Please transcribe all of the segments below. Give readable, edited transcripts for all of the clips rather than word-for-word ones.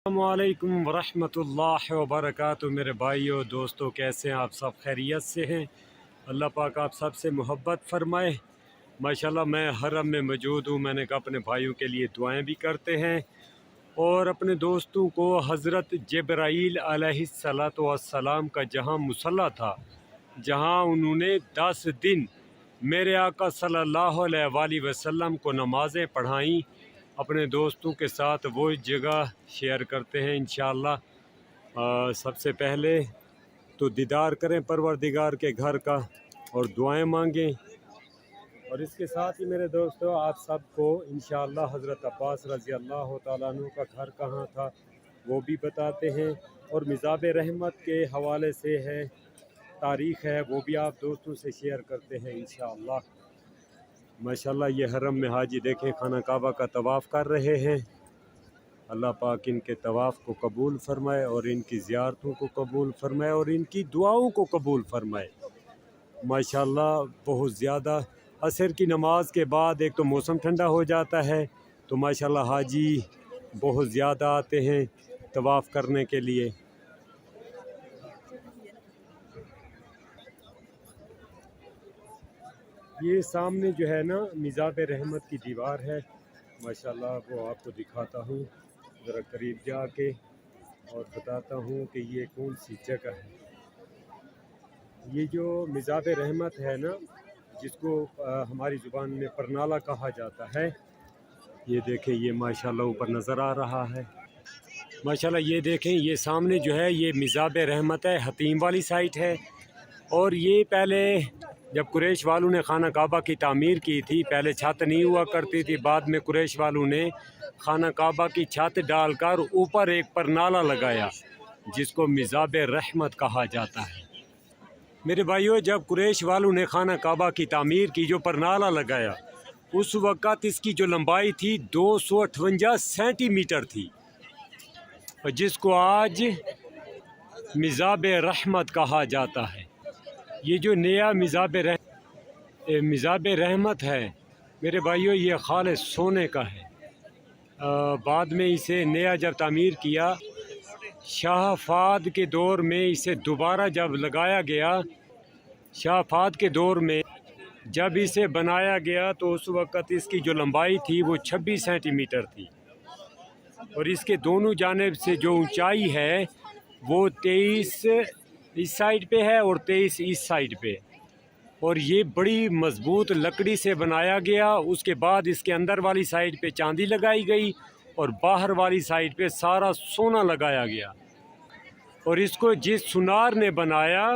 अस्सलामुअलैकुम वरहमतुल्लाहि वबरकातुहू। मेरे भाइयों दोस्तों, कैसे हैं आप सब? खैरियत से हैं? अल्लाह पाक आप सब से मोहब्बत फरमाए। माशाल्लाह मैं हरम में मौजूद हूँ। मैंने कहा अपने भाइयों के लिए दुआएं भी करते हैं और अपने दोस्तों को हज़रत जिब्राईल अलैहिस्सलातु वस्सलाम का जहाँ मुसल्ला था, जहाँ उन्होंने 10 दिन मेरे आका सल्लल्लाहु अलैहि वसल्लम को नमाज़ें पढ़ाईं, अपने दोस्तों के साथ वो जगह शेयर करते हैं इंशाअल्लाह। सबसे पहले तो दीदार करें परवरदिगार के घर का और दुआएं मांगें। और इसके साथ ही मेरे दोस्तों आप सबको इंशाअल्लाह हज़रत अब्बास रज़ी अल्लाह तआला अन्हु का घर कहाँ था वो भी बताते हैं, और मिज़ाब रहमत के हवाले से है तारीख़ है वो भी आप दोस्तों से शेयर करते हैं इंशाअल्लाह। माशाल्लाह ये हरम में हाजी देखें खाना काबा का तवाफ़ कर रहे हैं। अल्लाह पाक इनके तवाफ़ को कबूल फ़रमाए और इनकी ज़ियारतों को कबूल फ़रमाए और इनकी दुआओं को कबूल फ़रमाए। माशाल्लाह बहुत ज़्यादा असर की नमाज के बाद एक तो मौसम ठंडा हो जाता है, तो माशाल्लाह हाजी बहुत ज़्यादा आते हैं तवाफ़ करने के लिए। ये सामने जो है ना मिज़ाब रहमत की दीवार है, माशाल्लाह वो आपको दिखाता हूँ ज़रा करीब जाके और बताता हूँ कि ये कौन सी जगह है। ये जो मिज़ाब रहमत है ना, जिसको हमारी ज़ुबान में परनाला कहा जाता है, ये देखें ये माशाल्लाह ऊपर नज़र आ रहा है। माशाल्लाह ये देखें ये सामने जो है ये मिज़ाब रहमत है, हतीम वाली साइट है। और ये पहले जब कुरैश वालों ने खाना काबा की तामीर की थी, पहले छत नहीं हुआ करती थी, बाद में कुरैश वालों ने खाना काबा की छत डालकर ऊपर एक परनाला लगाया जिसको मिज़ाब रहमत कहा जाता है। मेरे भाइयों जब कुरैश वालों ने खाना काबा की तामीर की, जो परनाला लगाया, उस वक़्त इसकी जो लंबाई थी 258 सेंटीमीटर थी, और जिसको आज मिज़ाब रहमत कहा जाता है। ये जो नया मिज़ाब रहमत है मेरे भाइयों, ये खालिस सोने का है। बाद में इसे नया जब तामीर किया, शाह फाद के दौर में इसे दोबारा जब लगाया गया, शाह फाद के दौर में जब इसे बनाया गया तो उस वक़्त इसकी जो लंबाई थी वो 26 सेंटीमीटर थी, और इसके दोनों जानिब से जो ऊंचाई है वो 23 इस साइड पे है और 23 इस साइड पे, और ये बड़ी मज़बूत लकड़ी से बनाया गया। उसके बाद इसके अंदर वाली साइड पे चांदी लगाई गई और बाहर वाली साइड पे सारा सोना लगाया गया। और इसको जिस सुनार ने बनाया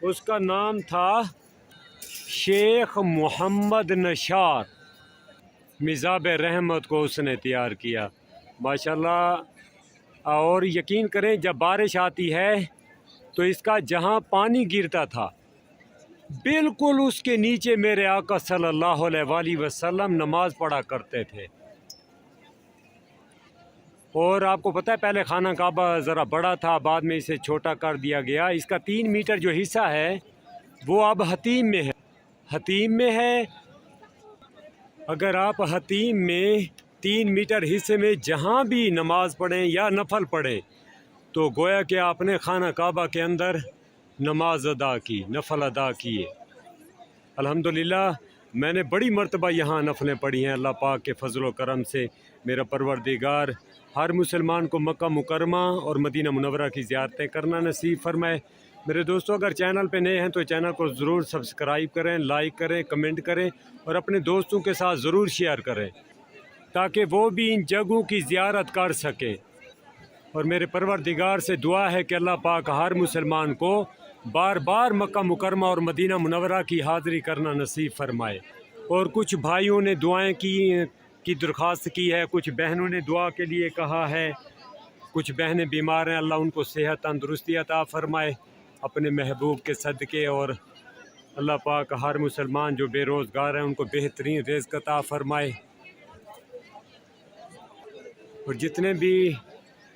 उसका नाम था शेख मोहम्मद नशार। मिज़ाब रहमत को उसने तैयार किया माशाल्लाह। और यकीन करें जब बारिश आती है तो इसका जहाँ पानी गिरता था बिल्कुल उसके नीचे मेरे आका सल्लल्लाहु अलैहि वसल्लम नमाज पढ़ा करते थे। और आपको पता है पहले खाना काबा ज़रा बड़ा था, बाद में इसे छोटा कर दिया गया। इसका 3 मीटर जो हिस्सा है वो अब हतीम में है। हतीम में है, अगर आप हतीम में 3 मीटर हिस्से में जहाँ भी नमाज पढ़ें या नफल पढ़ें तो गोया कि आपने खाना काबा के अंदर नमाज अदा की, नफल अदा किए। अल्हम्दुलिल्लाह मैंने बड़ी मर्तबा यहाँ नफलें पढ़ी हैं। अल्लाह पाक के फजल करम से मेरा परवरदिगार हर मुसलमान को मक्का मुकरमा और मदीना मुनव्वरा की ज़ियारतें करना नसीब फरमाए। मेरे दोस्तों अगर चैनल पे नए हैं तो चैनल को ज़रूर सब्सक्राइब करें, लाइक करें, कमेंट करें और अपने दोस्तों के साथ ज़रूर शेयर करें ताकि वो भी इन जगहों की ज़ियारत कर सकें। और मेरे परवरदिगार से दुआ है कि अल्लाह पाक हर मुसलमान को बार बार मक्का मुकरमा और मदीना मुनव्वरा की हाज़िरी करना नसीब फरमाए। और कुछ भाइयों ने दुआएं की दरख्वास्त की है, कुछ बहनों ने दुआ के लिए कहा है, कुछ बहनें बीमार हैं, अल्लाह उनको सेहत तंदुरुस्ती अता फरमाए अपने महबूब के सदक़े। और अल्लाह पाक हर मुसलमान जो बेरोज़गार हैं उनको बेहतरीन रिज़्क़ अता फरमाए। और जितने भी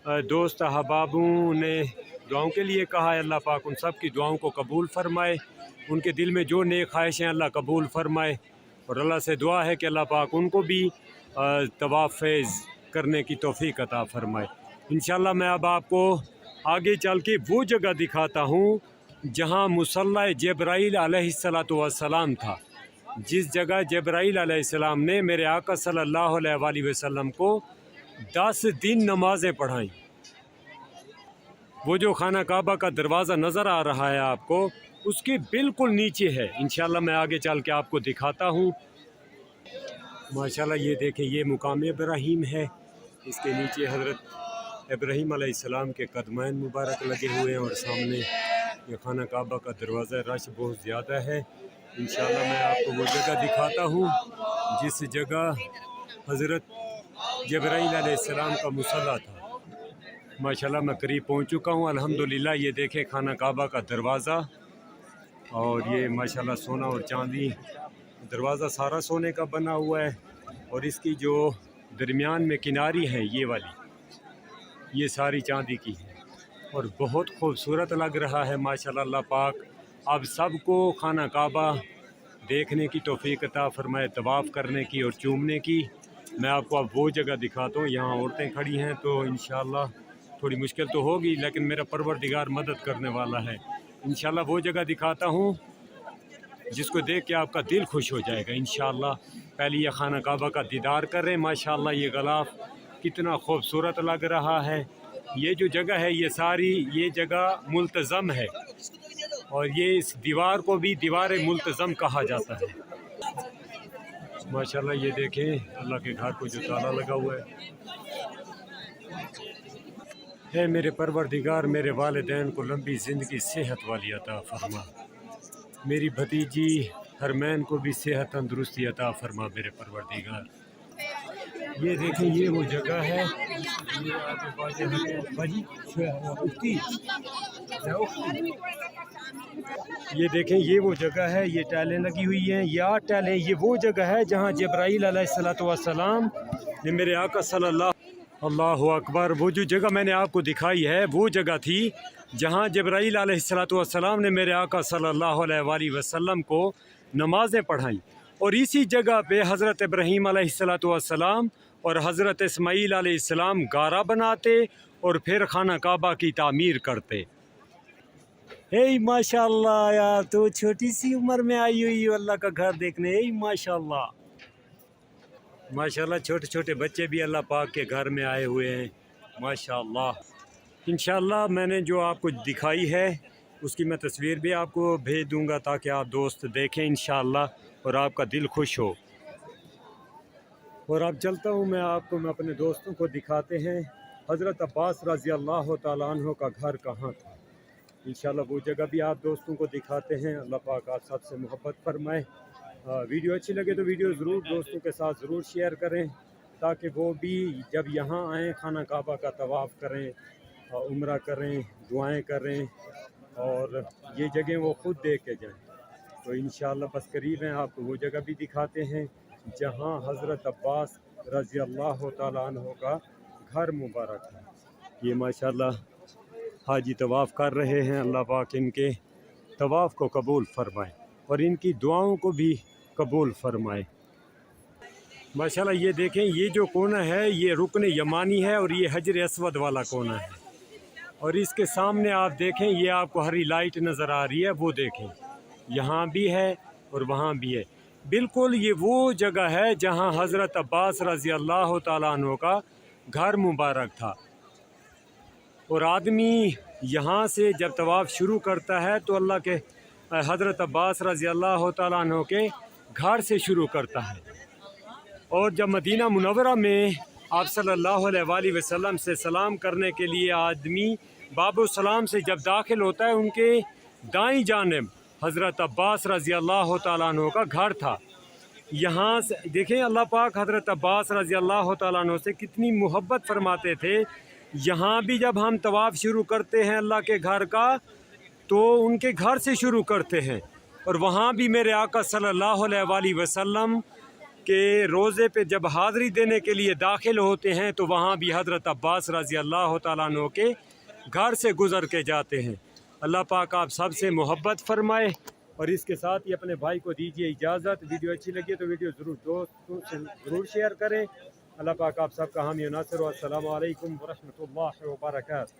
दोस्त अहबाबों ने दुआओं के लिए कहा है, अल्लाह पाक उन सब की दुआओं को कबूल फ़रमाए। उनके दिल में जो नेक ख्वाहिशें अल्लाह कबूल फ़रमाए। और अल्लाह से दुआ है कि अल्लाह पाक उनको भी तवाफ़ करने की तौफ़ीक अता फ़रमाए। इंशाल्लाह मैं अब आपको आगे चल के वो जगह दिखाता हूँ जहाँ मुसल्ला जब्राईल अलैहिस्सलातु वस्सलाम था, जिस जगह जब्राईल अलैहिस्सलाम ने मेरे आका सल्लल्लाहु अलैहि वसल्लम को 10 दिन नमाज़ें पढ़ाई। वो जो खाना काबा का दरवाज़ा नज़र आ रहा है आपको, उसके बिल्कुल नीचे है। इंशाल्लाह मैं आगे चल के आपको दिखाता हूँ। माशाल्लाह ये देखें, ये मुकाम इब्राहीम है, इसके नीचे हज़रत इब्राहीम अलैहिस्सलाम के कदमैन मुबारक लगे हुए हैं और सामने ये खाना काबा का दरवाज़ा। रश बहुत ज़्यादा है। इंशाल्लाह मैं आपको वो जगह दिखाता हूँ जिस जगह हज़रत जब्राईल अलैहिस्सलाम का मुसल्ला था। माशाल्लाह मैं करीब पहुँच चुका हूँ अल्हम्दुलिल्लाह। ये देखें खाना काबा का दरवाज़ा, और ये माशाल्लाह सोना और चांदी, दरवाज़ा सारा सोने का बना हुआ है, और इसकी जो दरमियान में किनारी है ये वाली, ये सारी चांदी की है और बहुत खूबसूरत लग रहा है माशाल्लाह। अल्लाह पाक अब सबको खाना काबा देखने की तौफीक अता फरमाए, तवाफ़ करने की और चूमने की। मैं आपको अब वो जगह दिखाता हूँ, यहाँ औरतें खड़ी हैं तो इंशाल्लाह थोड़ी मुश्किल तो होगी, लेकिन मेरा परवरदिगार मदद करने वाला है। इंशाल्लाह वो जगह दिखाता हूँ जिसको देख के आपका दिल खुश हो जाएगा इंशाल्लाह। पहले ये खाना काबा का दीदार करें। माशाल्लाह ये गलाफ कितना खूबसूरत लग रहा है। ये जो जगह है ये सारी, ये जगह मुल्तज़म है, और ये इस दीवार को भी दीवार मुल्तज़म कहा जाता है। माशाल्लाह ये देखें अल्लाह के घर को जो ताला लगा हुआ है मेरे परवरदिगार मेरे वालिदैन को लंबी ज़िंदगी सेहत वाली अता फरमा, मेरी भतीजी हरमैन को भी सेहत तंदुरुस्ती अता फरमा मेरे परवरदिगार। ये देखें ये वो जगह है, ये देखें ये वो जगह है, ये टाइलें लगी हुई हैं, या टाइलें, ये वो जगह है जहाँ जब्राईल अलैहिस्सलातु वस्सलाम ने मेरे आका सल्लल्लाहु, अल्लाहु अकबर, वो जो जगह मैंने आपको दिखाई है वो जगह थी जहाँ जब्राईल अलैहिस्सलातु वस्सलाम ने मेरे आका सल्लल्लाहु अलैहि वसल्लम को नमाज़ें पढ़ाई। और इसी जगह पे हज़रत इब्राहीम अलैहिस्सलातु वस्सलाम और हज़रत इस्माईल अलैहिस्सलाम गारा बनाते और फिर खाना काबा की तामीर करते। हे माशाल्लाह यार, तो छोटी सी उम्र में आई हुई हो अल्लाह का घर देखने। हे माशाल्लाह माशाल्लाह, छोटे छोटे बच्चे भी अल्लाह पाक के घर में आए हुए हैं माशाल्लाह। इंशाल्लाह मैंने जो आपको दिखाई है उसकी मैं तस्वीर भी आपको भेज दूंगा ताकि आप दोस्त देखें इंशाल्लाह और आपका दिल खुश हो। और अब चलता हूँ मैं आपको, मैं अपने दोस्तों को दिखाते हैं हज़रत अब्बास रज़ी अल्लाह तआला अन्हु का घर कहाँ था। इंशाल्लाह वो जगह भी आप दोस्तों को दिखाते हैं। अल्लाह पाक आप सबसे मोहब्बत फरमाए। वीडियो अच्छी लगे तो वीडियो ज़रूर दोस्तों के साथ ज़रूर शेयर करें ताकि वो भी जब यहाँ आएँ खाना काबा का तवाफ़ करें, उम्रा करें, दुआएं करें और ये जगह वो ख़ुद देख के जाएँ। तो इंशाल्लाह बस करीब हैं, आपको वो जगह भी दिखाते हैं जहाँ हज़रत अब्बास रज़ी अल्लाह तआला अन्हु का घर मुबारक है। ये माशाल्लाह हाजी तवाफ़ कर रहे हैं। अल्लाह पाक इनके तवाफ़ को कबूल फरमाए और इनकी दुआओं को भी कबूल फरमाए। माशाल्लाह ये देखें, ये जो कोना है ये रुकन यमानी है और ये हजर अस्वद वाला कोना है। और इसके सामने आप देखें, ये आपको हरी लाइट नज़र आ रही है, वो देखें यहाँ भी है और वहाँ भी है। बिल्कुल ये वो जगह है जहाँ हज़रत अब्बास रज़ी अल्लाह तआला अन्हु का घर मुबारक था। और आदमी यहाँ से जब तवाफ़ शुरू करता है तो अल्लाह के हज़रत अब्बास रज़ी अल्लाह तआला अन्हु के घर से शुरू करता है। और जब मदीना मुनव्वरा में आप सल्लल्लाहु अलैहि वसल्लम से सलाम करने के लिए आदमी बाबु सलाम से जब दाखिल होता है, उनके दाईं जानिब हज़रत अब्बास रज़ी अल्लाह तआला अन्हु का घर था। यहाँ से देखें अल्लाह पाक हज़रत अब्बास रज़ी अल्लाह तआला अन्हु से कितनी मोहब्बत फरमाते थे। यहाँ भी जब हम तवाफ़ शुरू करते हैं अल्लाह के घर का तो उनके घर से शुरू करते हैं। और वहाँ भी मेरे आका सल्लल्लाहु अलैहि वसल्लम के रोज़े पे जब हाज़री देने के लिए दाखिल होते हैं तो वहाँ भी हज़रत अब्बास रज़ी अल्लाह तआला अन्हु के घर से गुज़र के जाते हैं। अल्लाह पाक आप सब से मोहब्बत फरमाए। और इसके साथ ही अपने भाई को दीजिए इजाज़त। वीडियो अच्छी लगी तो वीडियो ज़रूर दोस्तों से ज़रूर शेयर करें। اللہ پاک آپ سب کا حامی و ناصر ہو۔ السلام علیکم ورحمۃ اللہ وبرکاتہ۔